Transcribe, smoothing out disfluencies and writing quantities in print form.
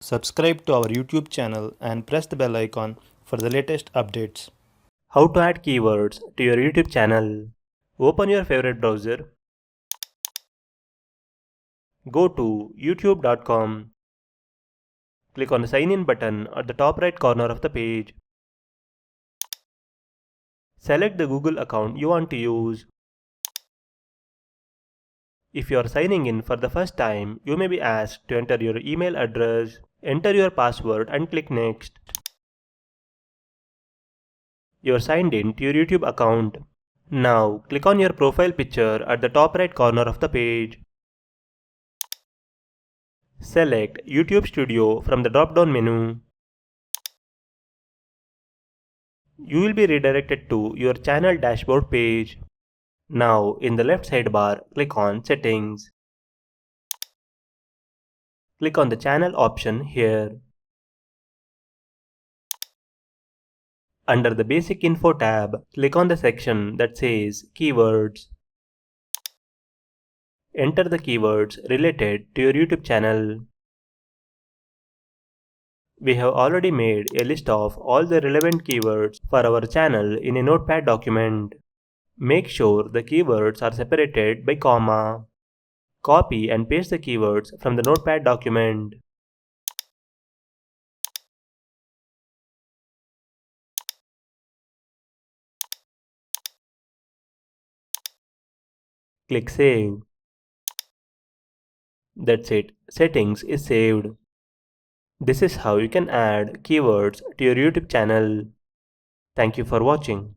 Subscribe to our YouTube channel and press the bell icon for the latest updates. How to add keywords to your YouTube channel. Open your favorite browser. Go to youtube.com. Click on the sign in button at the top right corner of the page. Select the Google account you want to use. If you are signing in for the first time, you may be asked to enter your email address, enter your password and click next. You are signed in to your YouTube account. Now click on your profile picture at the top right corner of the page. Select YouTube Studio from the drop-down menu. You will be redirected to your channel dashboard page. Now in the left sidebar, click on Settings. Click on the channel option here. Under the Basic Info tab, click on the section that says Keywords. Enter the keywords related to your YouTube channel. We have already made a list of all the relevant keywords for our channel in a Notepad document. Make sure the keywords are separated by comma. Copy and paste the keywords from the Notepad document. Click Save. That's it. Settings is saved. This is how you can add keywords to your YouTube channel. Thank you for watching.